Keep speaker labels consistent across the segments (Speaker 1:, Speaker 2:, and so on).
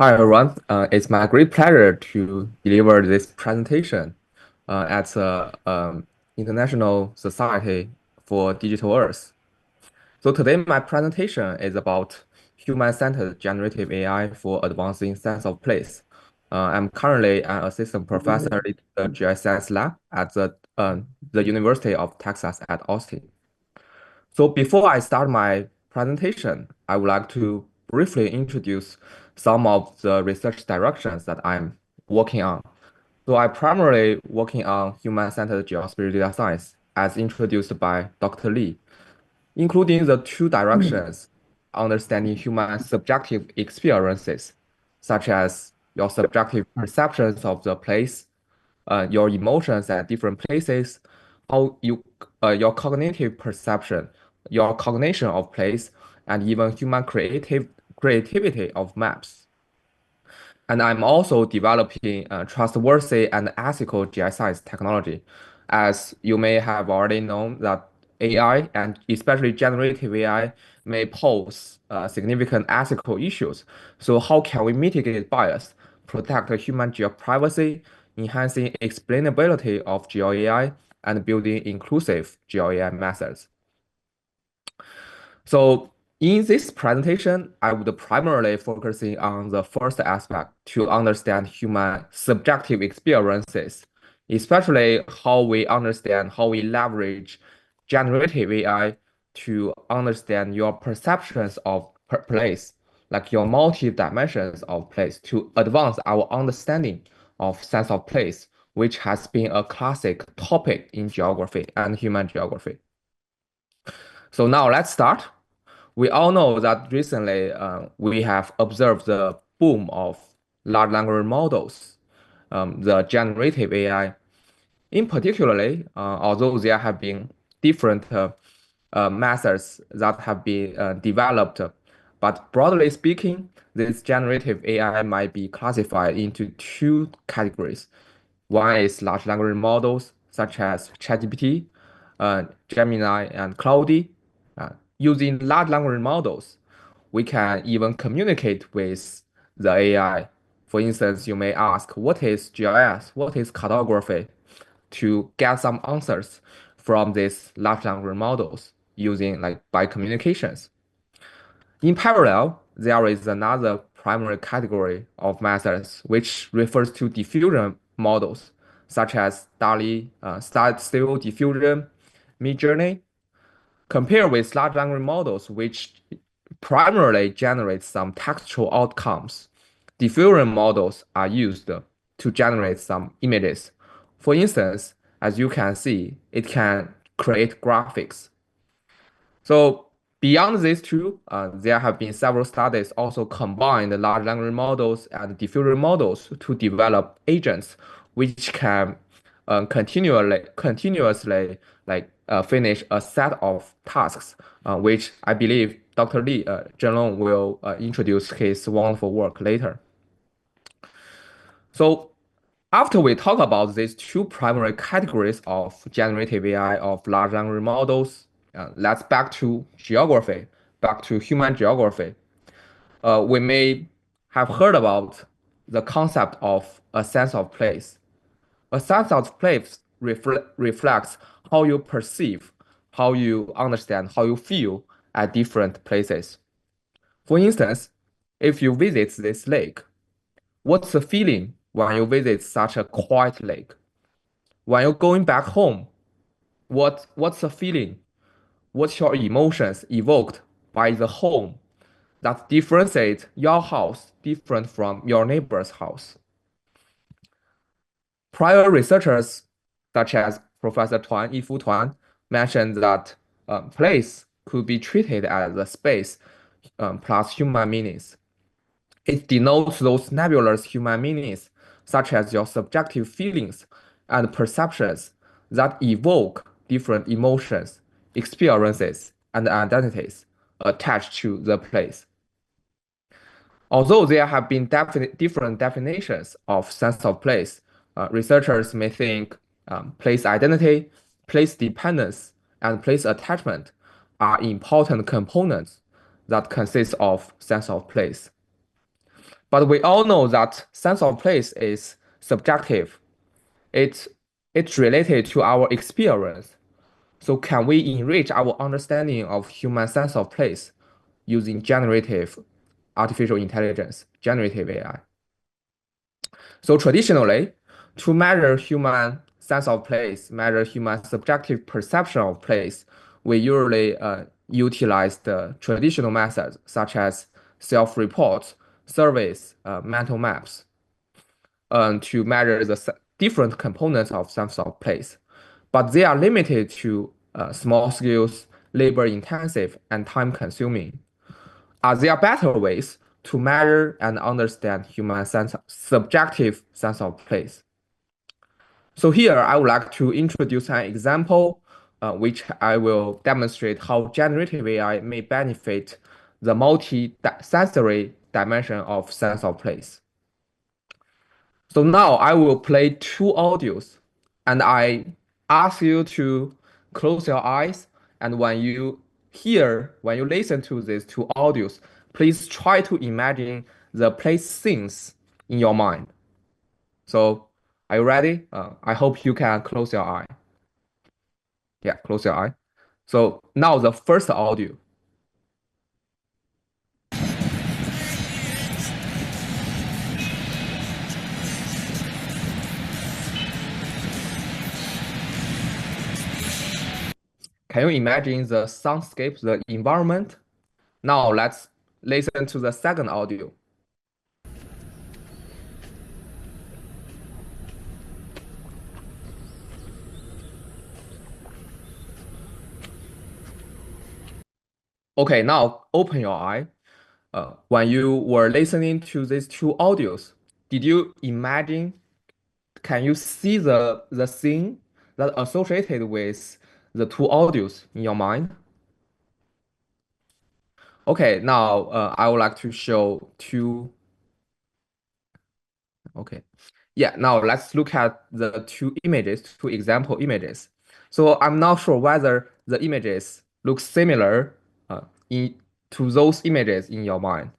Speaker 1: Hi everyone, it's my great pleasure to deliver this presentation at the International Society for Digital Earth. So today my presentation is about human-centered generative AI for advancing sense of place. I'm currently an assistant professor in the GIScience lab at the University of Texas at Austin. So before I start my presentation, I would like to briefly introduce some of the research directions that I'm working on. So I primarily working on human-centered geospatial data science as introduced by Dr. Lee, including the two directions, understanding human subjective experiences, such as your subjective perceptions of the place, your emotions at different places, how your cognitive perception, your cognition of place, and even human creativity of maps. And I'm also developing trustworthy and ethical GIScience technology. As you may have already known that AI and especially generative AI may pose significant ethical issues. So how can we mitigate bias, protect human geo-privacy, enhancing explainability of GeoAI, and building inclusive GeoAI methods? So in this presentation, I would primarily focusing on the first aspect to understand human subjective experiences, especially how we understand how we leverage generative AI to understand your perceptions of place, like your multi dimensions of place, to advance our understanding of sense of place, which has been a classic topic in geography and human geography. So now let's start. We all know that recently we have observed the boom of large language models, the generative AI. In particularly, although there have been different methods that have been developed, but broadly speaking, this generative AI might be classified into two categories. One is large language models such as ChatGPT, Gemini, and Cloudy. Using large language models, we can even communicate with the AI. For instance, you may ask, what is GIS? What is cartography? To get some answers from these large language models using like by communications. In parallel, there is another primary category of methods which refers to diffusion models, such as DALL-E, Stable Diffusion, Midjourney, compared with large language models which primarily generate some textual outcomes. Diffusion models are used to generate some images. For instance, as you can see, it can create graphics. So beyond these two, there have been several studies also combine the large language models and diffusion models to develop agents which can continuously finish a set of tasks, which I believe Dr. Lee Zhenlong will introduce his wonderful work later. So after we talk about these two primary categories of generative AI of large language models, let's back to geography, back to human geography. We may have heard about the concept of a sense of place. A sense of place reflects how you perceive, how you understand, how you feel at different places. For instance, if you visit this lake, what's the feeling when you visit such a quiet lake? When you're going back home, what's the feeling? What's your emotions evoked by the home that differentiates your house different from your neighbor's house? Prior researchers, such as Professor Yifu Tuan, mentioned that place could be treated as a space plus human meanings. It denotes those nebulous human meanings, such as your subjective feelings and perceptions that evoke different emotions, experiences, and identities attached to the place. Although there have been different definitions of sense of place, researchers may think place identity, place dependence, and place attachment are important components that consist of sense of place. But we all know that sense of place is subjective. It's it's related to our experience. So can we enrich our understanding of human sense of place using generative artificial intelligence, generative AI? So traditionally, to measure human sense of place, measure human subjective perception of place, we usually utilize the traditional methods such as self-reports, surveys, mental maps, to measure the different components of sense of place. But they are limited to small scales, labor intensive, and time consuming. Are there better ways to measure and understand human subjective sense of place? So here I would like to introduce an example, which I will demonstrate how generative AI may benefit the multi-sensory dimension of sense of place. So now I will play two audios, and I ask you to close your eyes. And when you listen to these two audios, please try to imagine the place scenes in your mind. So are you ready? I hope you can close your eye. Yeah, close your eye. So now the first audio. Can you imagine the soundscape, the environment? Now let's listen to the second audio. Okay, now open your eye. When you were listening to these two audios, did you imagine, can you see the scene that associated with the two audios in your mind? Okay, now I would like to show two. Okay. Yeah, now let's look at the two images, two example images. So I'm not sure whether the images look similar uh, in to those images in your mind.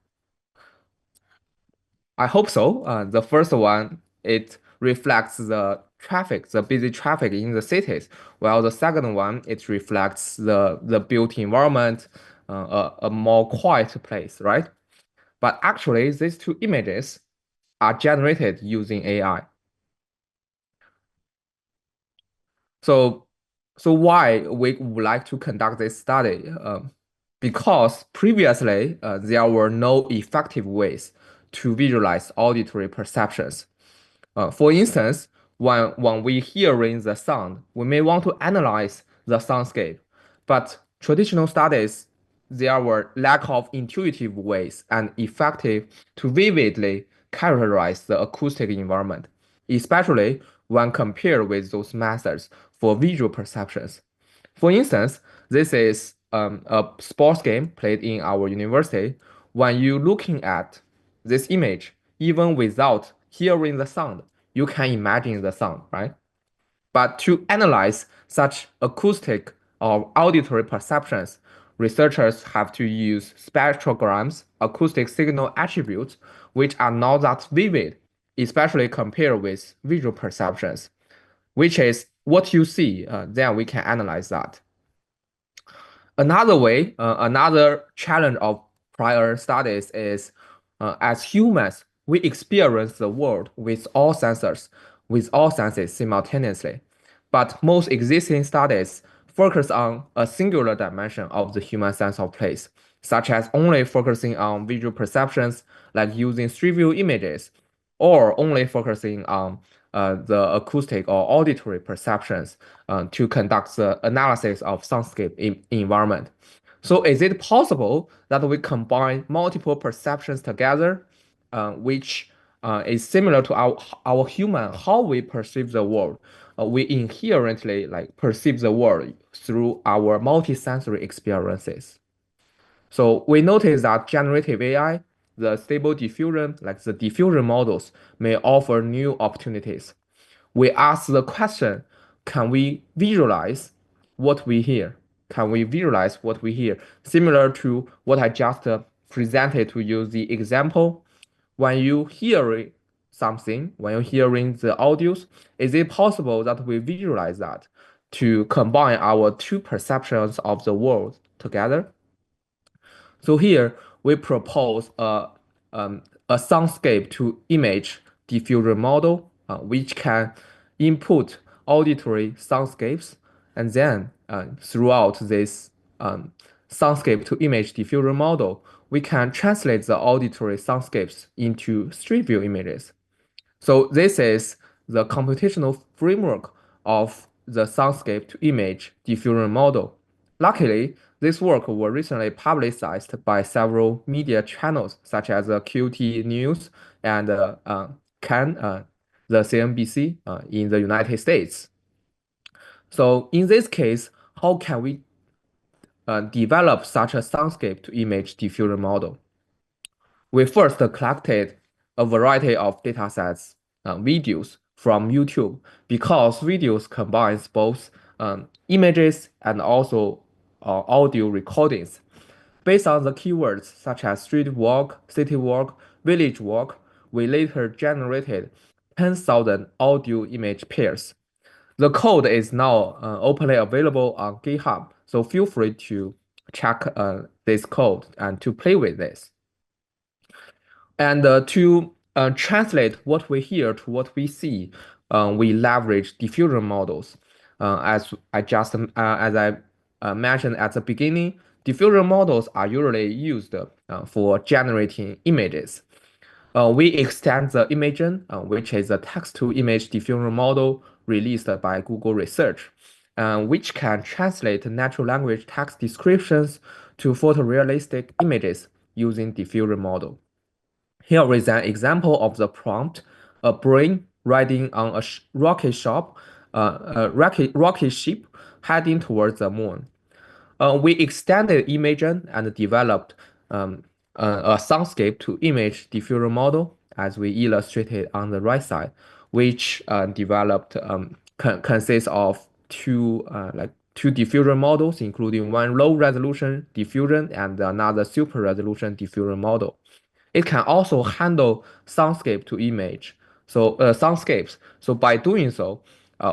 Speaker 1: I hope so. The first one, it reflects the traffic, the busy traffic in the cities, while the second one, it reflects the built environment, a more quiet place, right? But actually, these two images are generated using AI. So, so why we would like to conduct this study? Because previously there were no effective ways to visualize auditory perceptions. For instance, when we hearing the sound, we may want to analyze the soundscape, but traditional studies there were lack of intuitive ways and effective to vividly characterize the acoustic environment, especially when compared with those methods for visual perceptions. For instance, this is a sports game played in our university. When you looking at this image, even without hearing the sound, you can imagine the sound, right? But to analyze such acoustic or auditory perceptions, researchers have to use spectrograms, acoustic signal attributes, which are not that vivid, especially compared with visual perceptions, which is what you see, then we can analyze that. Another challenge of prior studies is as humans, we experience the world with all senses simultaneously. But most existing studies focus on a singular dimension of the human sense of place, such as only focusing on visual perceptions, like using street view images, or only focusing on the acoustic or auditory perceptions to conduct the analysis of soundscape environment. So is it possible that we combine multiple perceptions together, which is similar to our human, how we perceive the world? We inherently like perceive the world through our multisensory experiences. So we notice that generative AI, the stable diffusion, like the diffusion models, may offer new opportunities. We ask the question, can we visualize what we hear? Can we visualize what we hear? Similar to what I just presented to you, the example when you hear something, when you're hearing the audios, is it possible that we visualize that to combine our two perceptions of the world together? So here we propose a soundscape to image diffusion model, which can input auditory soundscapes, and then throughout this soundscape to image diffusion model, we can translate the auditory soundscapes into street view images. So this is the computational framework of the soundscape to image diffusion model. Luckily, this work was recently publicized by several media channels such as QT News and Can, the CNBC in the United States. So in this case, how can we develop such a soundscape to image diffusion model? We first collected a variety of datasets, videos from YouTube, because videos combines both images and also audio recordings. Based on the keywords such as street walk, city walk, village walk, we later generated 10,000 audio image pairs. The code is now openly available on GitHub, so feel free to check this code and to play with this. And to translate what we hear to what we see, we leverage diffusion models. As I mentioned at the beginning, diffusion models are usually used for generating images. We extend the Imagen, which is a text-to-image diffusion model released by Google Research, which can translate natural language text descriptions to photorealistic images using diffusion model. Here is an example of the prompt: a brain riding on a rocket ship heading towards the moon. We extended Imagen and developed a soundscape to image diffusion model, as we illustrated on the right side, which developed consists of two diffusion models, including one low resolution diffusion and another super resolution diffusion model. It can also handle soundscape to image, so soundscapes. So by doing so,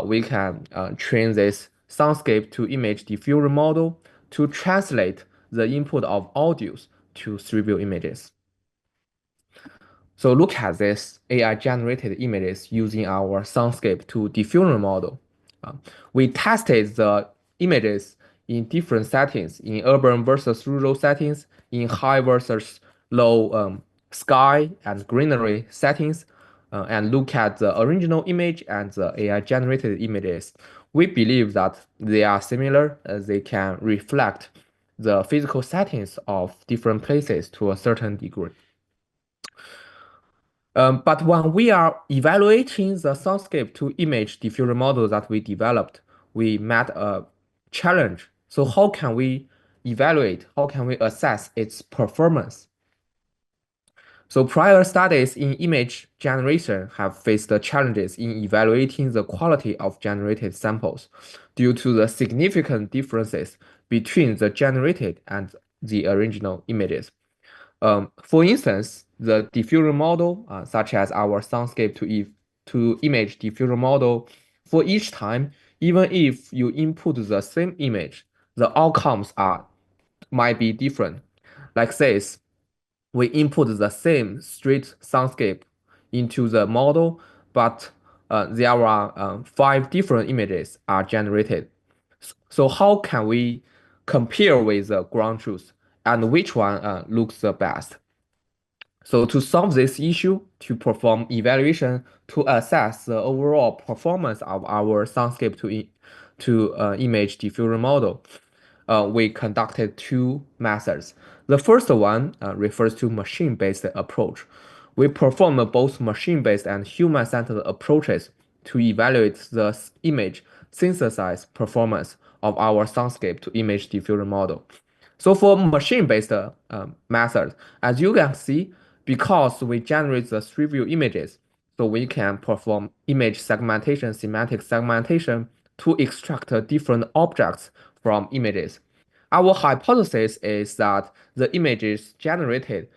Speaker 1: we can train this soundscape to image diffusion model to translate the input of audios to 3D images. So look at this AI generated images using our soundscape to diffusion model. We tested the images in different settings, in urban versus rural settings, in high versus low sky and greenery settings, and look at the original image and the AI generated images. We believe that they are similar, as they can reflect the physical settings of different places to a certain degree. But when we are evaluating the soundscape to image diffusion model that we developed, we met a challenge. So how can we evaluate, how can we assess its performance? So prior studies in image generation have faced the challenges in evaluating the quality of generated samples due to the significant differences between the generated and the original images. For instance, the diffusion model, such as our soundscape to image diffusion model, for each time, even if you input the same image, the outcomes might be different. Like this, we input the same street soundscape into the model, but there are 5 different images are generated. So how can we compare with the ground truth and which one looks the best? So to solve this issue, to perform evaluation to assess the overall performance of our soundscape to image diffusion model, we conducted 2 methods. The first one refers to machine-based approach. We perform both machine-based and human-centered approaches to evaluate the image synthesis performance of our soundscape to image diffusion model. So for machine-based method, as you can see, because we generate the 3D images, so we can perform image segmentation, semantic segmentation to extract different objects from images. Our hypothesis is that the images generated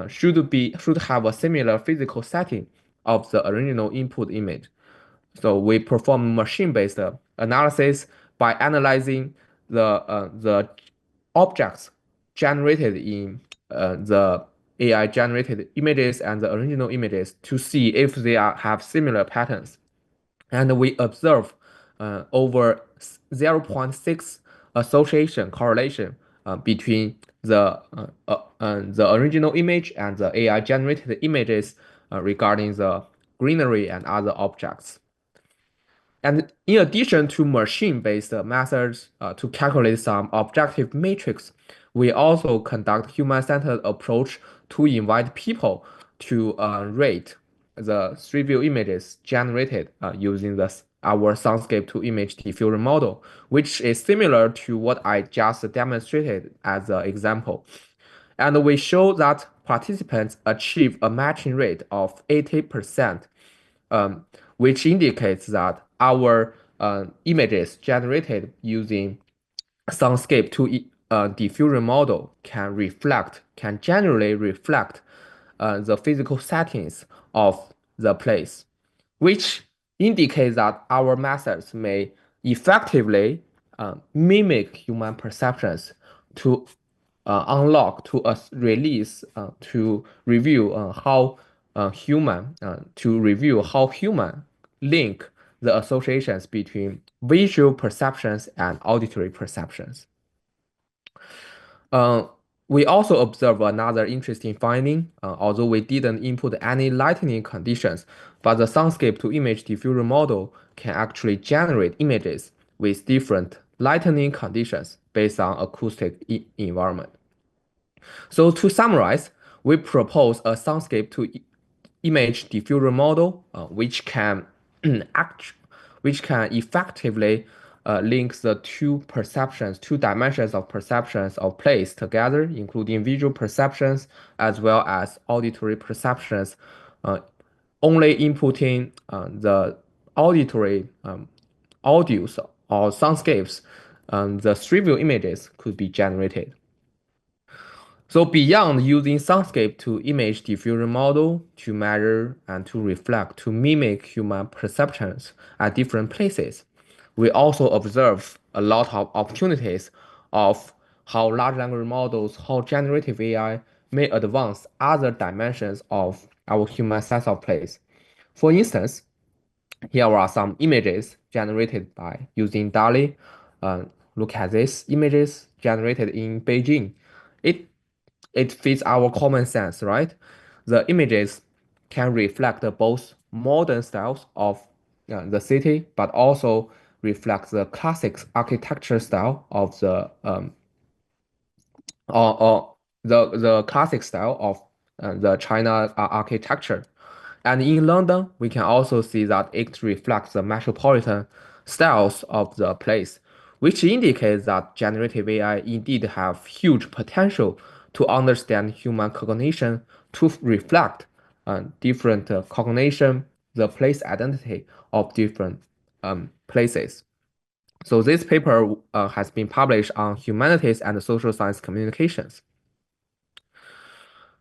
Speaker 1: should have a similar physical setting of the original input image. So we perform machine-based analysis by analyzing the objects generated in the AI generated images and the original images to see if have similar patterns. And we observe over 0.6 association correlation between the original image and the AI generated images regarding the greenery and other objects. And in addition to machine-based methods to calculate some objective matrix, we also conduct human-centered approach to invite people to rate the street view images generated using our soundscape to image diffusion model, which is similar to what I just demonstrated as an example. And we show that participants achieve a matching rate of 80%, which indicates that our images generated using soundscape to diffusion model can generally reflect the physical settings of the place, which indicates that our methods may effectively mimic human perceptions to unlock, to release, to review how human link the associations between visual perceptions and auditory perceptions. Uh, we also observe another interesting finding, although we didn't input any lighting conditions, but the soundscape to image diffusion model can actually generate images with different lighting conditions based on acoustic environment. So to summarize, we propose a soundscape to image diffusion model, which can effectively link the two dimensions of perceptions of place together, including visual perceptions as well as auditory perceptions, only inputting the auditory audios or soundscapes, the street view images could be generated. So beyond using soundscape to image diffusion model to measure and to reflect, to mimic human perceptions at different places, we also observe a lot of opportunities of how large language models, how generative AI may advance other dimensions of our human sense of place. For instance, here are some images generated by using DALL-E. Look at these images generated in Beijing. It it fits our common sense, right? The images can reflect both modern styles of the city, but also reflect the classic architecture style of or the classic style of the China architecture. And in London, we can also see that it reflects the metropolitan styles of the place, which indicates that generative AI indeed have huge potential to understand human cognition, to reflect different cognition, the place identity of different places. So this paper has been published on humanities and social science communications.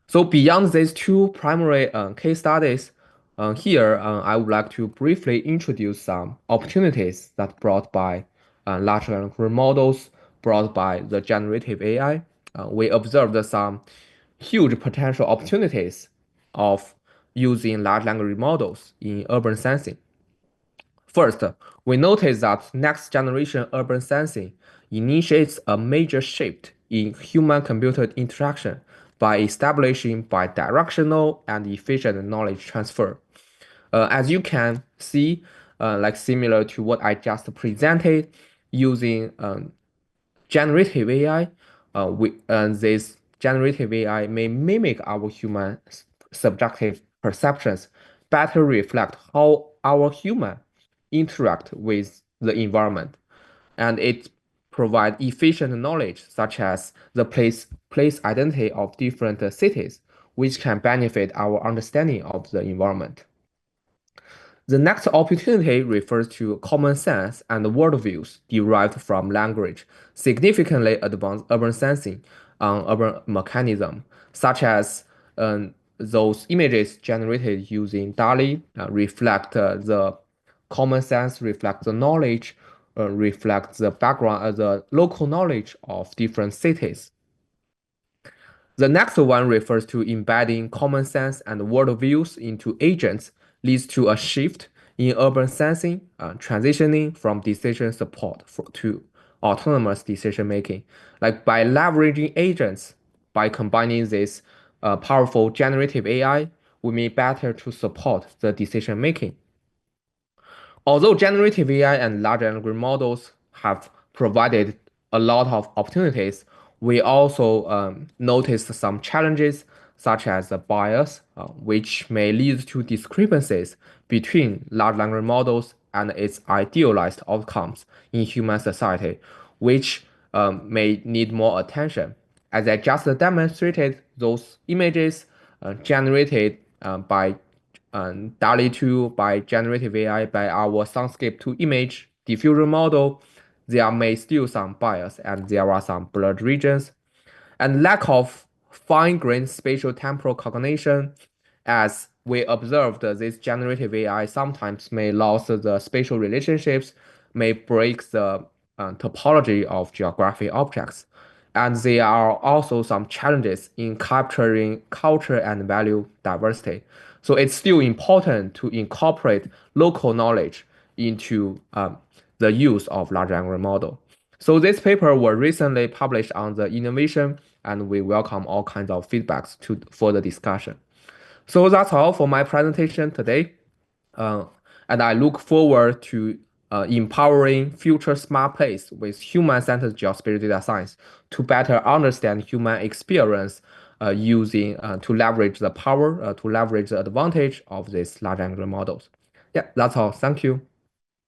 Speaker 1: So beyond these two primary case studies, here I would like to briefly introduce some opportunities that brought by large language models, brought by the generative AI. We observed some huge potential opportunities of using large language models in urban sensing. First, we notice that next generation urban sensing initiates a major shift in human-computer interaction by establishing bidirectional and efficient knowledge transfer. As you can see, like similar to what I just presented, using generative AI, this generative AI may mimic our human subjective perceptions, better reflect how our human interact with the environment, and it provide efficient knowledge such as the place identity of different cities, which can benefit our understanding of the environment. The next opportunity refers to common sense and worldviews derived from language, significantly advance urban sensing on urban mechanism, such as those images generated using DALL-E reflect the common sense, reflect the knowledge, reflect the background, the local knowledge of different cities. The next one refers to embedding common sense and worldviews into agents leads to a shift in urban sensing, transitioning from decision support to autonomous decision making. Like by leveraging agents, by combining this powerful generative AI, we may better to support the decision making. Although generative AI and large language models have provided a lot of opportunities, we also noticed some challenges, such as the bias, which may lead to discrepancies between large language models and its idealized outcomes in human society, which may need more attention. As I just demonstrated, those images generated by DALL-E 2, by generative AI, by our soundscape to image diffusion model, there may still some bias and there are some blurred regions and lack of fine-grained spatial temporal cognition. As we observed, this generative AI sometimes may lose the spatial relationships, may break the topology of geographic objects. And there are also some challenges in capturing culture and value diversity. So it's still important to incorporate local knowledge into the use of large language model. So this paper was recently published on the innovation, and we welcome all kinds of feedbacks to further discussion. So that's all for my presentation today. Uh, and I look forward to empowering future smart place with human-centered geospatial data science to better understand human experience using to leverage the power, to leverage the advantage of these large language models. Yeah, that's all. Thank you.